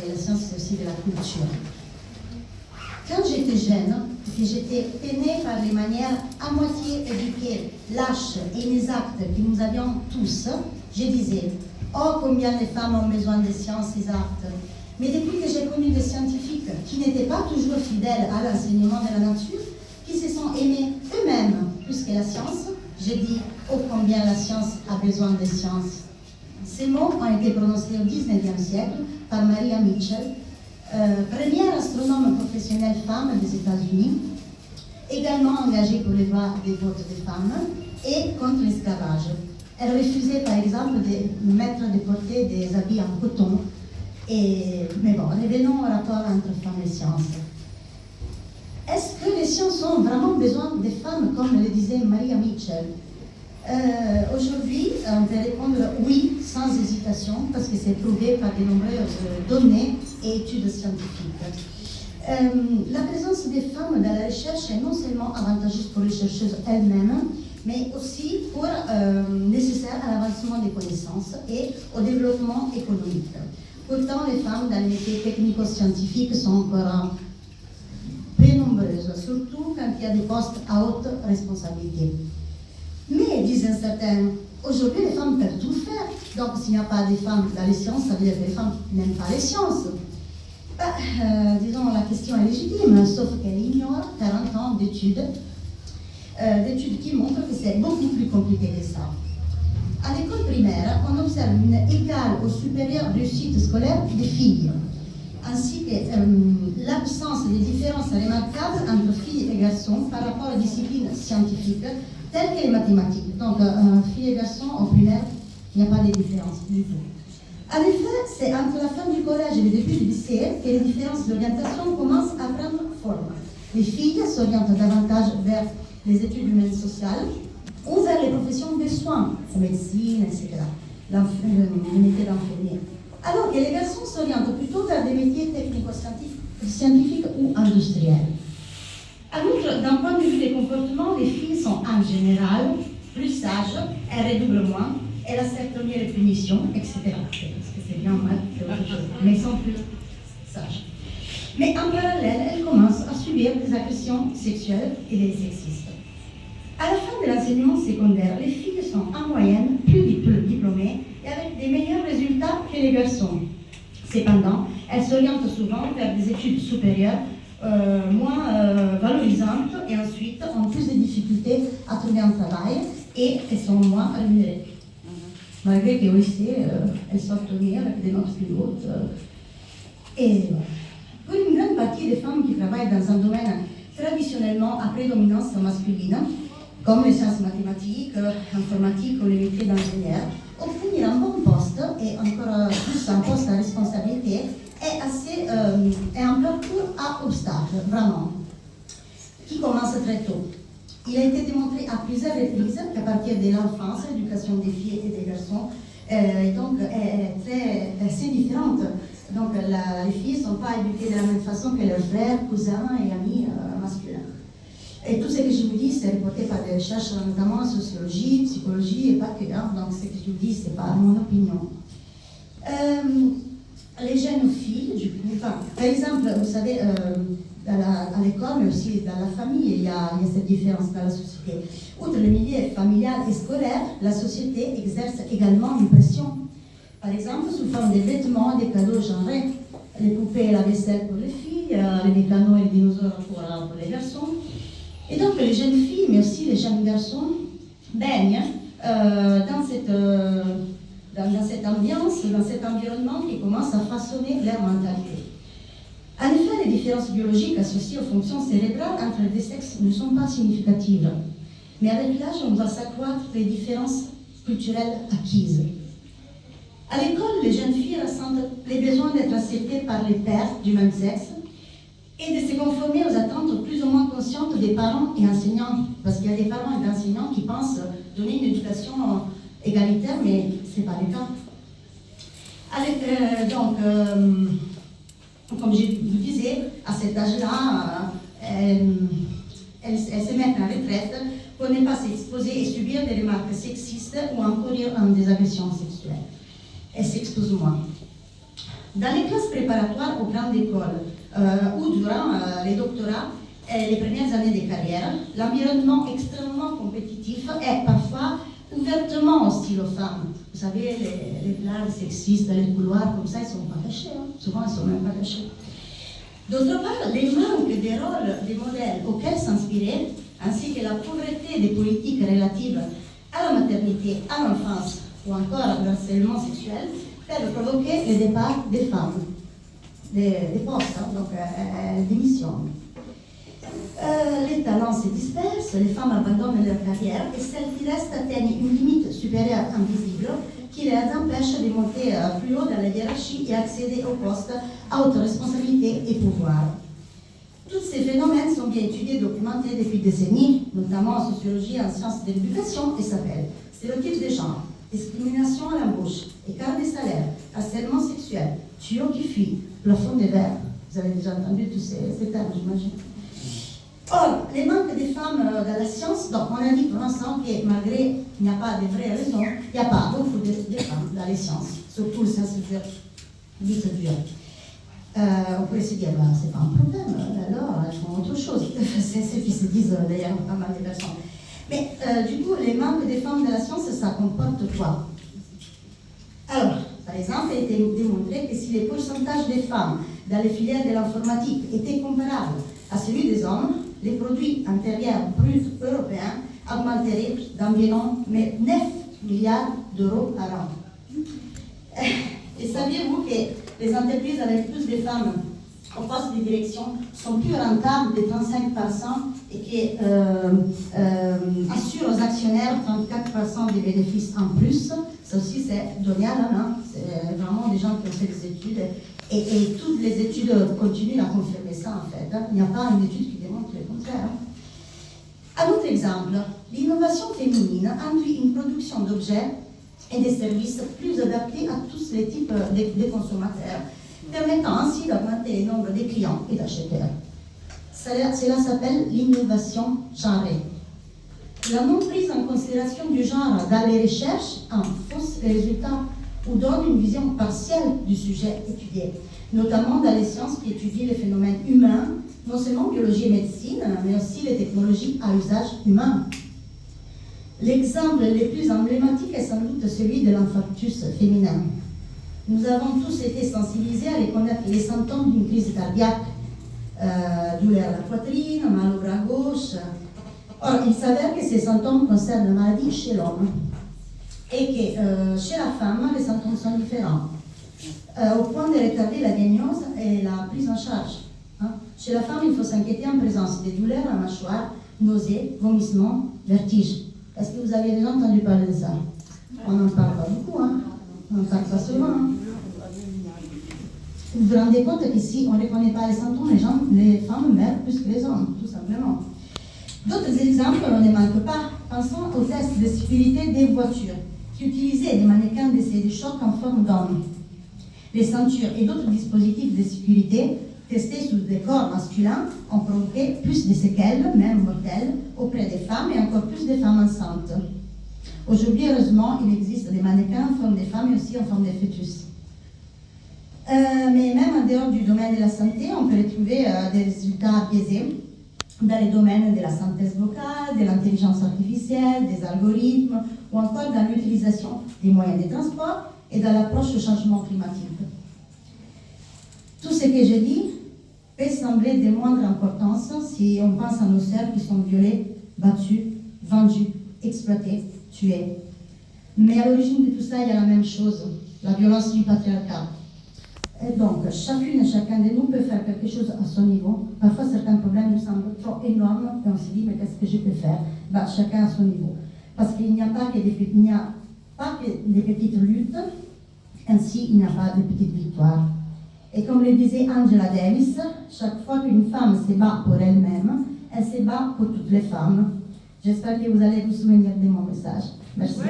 et la science c'est aussi de la culture. Quand j'étais jeune, que j'étais peinée par les manières à moitié éduquées, lâches et inexactes que nous avions tous, je disais « Oh, combien les femmes ont besoin des sciences exactes !» Mais depuis que j'ai connu des scientifiques qui n'étaient pas toujours fidèles à l'enseignement de la nature, qui se sont aimés eux-mêmes plus que la science, je dis « Oh, combien la science a besoin des sciences !» Ces mots ont été prononcés au XIXe siècle par Maria Mitchell, première astronome professionnelle femme des États-Unis, également engagée pour les droits des votes des femmes et contre l'esclavage. Elle refusait par exemple de mettre de porter des habits en coton. Mais bon, revenons au rapport entre femmes et sciences. Est-ce que les sciences ont vraiment besoin des femmes, comme le disait Maria Mitchell? Aujourd'hui, on peut répondre oui, sans hésitation, parce que c'est prouvé par de nombreuses données et études scientifiques. La présence des femmes dans la recherche est non seulement avantageuse pour les chercheuses elles-mêmes, mais aussi nécessaire à l'avancement des connaissances et au développement économique. Pourtant, les femmes dans les métiers technico-scientifiques sont encore peu nombreuses, surtout quand il y a des postes à haute responsabilité. Mais, disent certains, aujourd'hui les femmes peuvent tout faire. Donc s'il n'y a pas de femmes dans les sciences, ça veut dire que les femmes n'aiment pas les sciences. Disons, la question est légitime, sauf qu'elle ignore 40 ans d'études qui montrent que c'est beaucoup plus compliqué que ça. À l'école primaire, on observe une égale ou supérieure réussite scolaire des filles, ainsi que l'absence de différences remarquables entre filles et garçons par rapport aux disciplines scientifiques telles que les mathématiques. Donc, filles et garçons en primaire, il n'y a pas de différence du tout. En effet, c'est entre la fin du collège et le début du lycée que les différences d'orientation commencent à prendre forme. Les filles s'orientent davantage vers les études humaines sociales ou vers les professions de soins, la médecine, etc., les métiers d'infirmier. Alors que les garçons s'orientent plutôt vers des métiers technico-scientifiques ou industriels. En outre, d'un point de vue des comportements, les filles sont en général plus sages, elles redoublent moins, elles acceptent mieux les punitions, etc. Parce que c'est bien mal, c'est autre chose, mais elles sont plus sages. Mais en parallèle, elles commencent à subir des agressions sexuelles et des sexistes. À la fin de l'enseignement secondaire, les filles sont en moyenne plus diplômées et avec des meilleurs résultats que les garçons. Cependant, elles s'orientent souvent vers des études supérieures moins valorisantes et ensuite ont plus de difficultés à trouver un travail et elles sont moins rémunérées. Malgré qu'au lycée, elles sortent mieux avec des notes plus hautes. Et voilà. Pour une grande partie des femmes qui travaillent dans un domaine traditionnellement à prédominance masculine, comme les sciences mathématiques, informatiques ou les métiers d'ingénieur, obtenir un bon poste et encore plus un poste à responsabilité est un parcours à obstacles, vraiment, qui commence très tôt. Il a été démontré à plusieurs reprises qu'à partir de l'enfance, l'éducation des filles et des garçons est assez différente. Donc les filles ne sont pas éduquées de la même façon que leurs frères, cousins et amis masculins. Et tout ce que je vous dis, c'est reporté par des recherches, notamment en sociologie, psychologie et pas que. Donc ce que je vous dis, ce n'est pas mon opinion. Les jeunes filles, du coup, par exemple, vous savez, à l'école, mais aussi dans la famille, il y a cette différence dans la société. Outre le milieu familial et scolaire, la société exerce également une pression. Par exemple, sous forme de vêtements, des cadeaux genrés, les poupées et la vaisselle pour les filles, les mécanos et les dinosaures pour les garçons. Et donc les jeunes filles, mais aussi les jeunes garçons, baignent dans cette ambiance, dans cet environnement qui commence à façonner leur mentalité. En effet, les différences biologiques associées aux fonctions cérébrales entre les deux sexes ne sont pas significatives. Mais avec l'âge, on doit s'accroître les différences culturelles acquises. À l'école, les jeunes filles ressentent les besoins d'être acceptées par les pairs du même sexe et de se conformer aux attentes plus ou moins conscientes des parents et enseignants. Parce qu'il y a des parents et des enseignants qui pensent donner une éducation égalitaire, mais ce n'est pas le cas. Comme je vous disais, à cet âge-là, elles se mettent en retraite pour ne pas s'exposer et subir des remarques sexistes ou encourir des agressions sexuelles. Elles s'exposent moins. Dans les classes préparatoires aux grandes écoles ou durant les doctorats et les premières années de carrière, l'environnement extrêmement compétitif est parfois ouvertement hostile aux femmes. Vous savez, les blagues sexistes dans les couloirs, comme ça, ils ne sont pas cachés. Souvent, ils ne sont même pas cachés. D'autre part, les manques des rôles, des modèles auxquels s'inspirer, ainsi que la pauvreté des politiques relatives à la maternité, à l'enfance ou encore à l'harcèlement sexuel, peuvent provoquer le départ des femmes, des postes, donc démissionnent. Les talents se dispersent, les femmes abandonnent leur carrière et celles qui restent atteignent une limite supérieure invisible qui les empêche de monter plus haut dans la hiérarchie et accéder aux postes à haute responsabilité et pouvoir. Tous ces phénomènes sont bien étudiés et documentés depuis des décennies, notamment en sociologie et en sciences de l'éducation, et s'appellent stéréotypes de genre, discrimination à l'embauche, écart des salaires, harcèlement sexuel, tuyau qui fuit, plafond de verre. Vous avez déjà entendu tous ces termes, j'imagine. Or, les manques des femmes dans la science, donc on a dit pour l'instant que malgré il n'y a pas de vraies raisons, il n'y a pas beaucoup de femmes dans les sciences, surtout les sciences dites dures. On pourrait se dire, bah, c'est pas un problème, alors elles font autre chose. C'est ce qui se disent d'ailleurs pas mal de personnes. Mais du coup, les manques des femmes dans la science, ça comporte quoi? Alors, par exemple, il a été démontré que si les pourcentages des femmes dans les filières de l'informatique étaient comparables à celui des hommes, les produits intérieurs bruts européens augmenteraient d'environ 9 milliards d'euros par an. Et saviez-vous que les entreprises avec plus de femmes au poste de direction sont plus rentables de 35% et qui assurent aux actionnaires 34% des bénéfices en plus? Ça aussi, c'est donné à la main. C'est vraiment des gens qui ont fait des études. Et toutes les études continuent à confirmer ça, en fait. Il n'y a pas une étude qui démontre le contraire. Un autre exemple, l'innovation féminine induit une production d'objets et des services plus adaptés à tous les types de consommateurs, permettant ainsi d'augmenter le nombre de clients et d'acheteurs. Cela s'appelle l'innovation genrée. La non prise en considération du genre dans les recherches en fausse les résultats ou donne une vision partielle du sujet étudié, notamment dans les sciences qui étudient les phénomènes humains, non seulement biologie et médecine, mais aussi les technologies à usage humain. L'exemple le plus emblématique est sans doute celui de l'infarctus féminin. Nous avons tous été sensibilisés à reconnaître les symptômes d'une crise cardiaque, douleur à la poitrine, mal au bras gauche. Or, il s'avère que ces symptômes concernent la maladie chez l'homme et que chez la femme, les symptômes sont différents, au point de retarder la diagnose et la prise en charge. Chez la femme, il faut s'inquiéter en présence de douleurs à la mâchoire, nausées, vomissements, vertiges. Est-ce que vous avez déjà entendu parler de ça? On n'en parle pas beaucoup, on n'en parle pas souvent. Vous vous rendez compte que si on ne reconnaît pas les symptômes, les femmes meurent plus que les hommes, tout simplement. D'autres exemples, on ne manque pas. Pensons aux tests de sécurité des voitures, qui utilisaient des mannequins d'essai de choc en forme d'homme. Les ceintures et d'autres dispositifs de sécurité testés sous des corps masculins ont provoqué plus de séquelles, même mortelles, auprès des femmes et encore plus de femmes enceintes. Aujourd'hui, heureusement, il existe des mannequins en forme de femmes et aussi en forme de fœtus. Mais même en dehors du domaine de la santé, on peut retrouver des résultats biaisés dans les domaines de la synthèse vocale, de l'intelligence artificielle, des algorithmes, ou encore dans l'utilisation des moyens de transport et dans l'approche au changement climatique. Tout ce que je dis peut sembler de moindre importance si on pense à nos sœurs qui sont violées, battues, vendues, exploitées, tuées. Mais à l'origine de tout ça, il y a la même chose, la violence du patriarcat. Et donc, chacune et chacun de nous peut faire quelque chose à son niveau. Parfois, certains problèmes nous semblent trop énormes et on se dit, mais qu'est-ce que je peux faire? Chacun à son niveau. Parce qu'il n'y a pas que des petites luttes, ainsi il n'y a pas de petites victoires. Et comme le disait Angela Davis, chaque fois qu'une femme se bat pour elle-même, elle se bat pour toutes les femmes. J'espère que vous allez vous souvenir de mon message. Merci.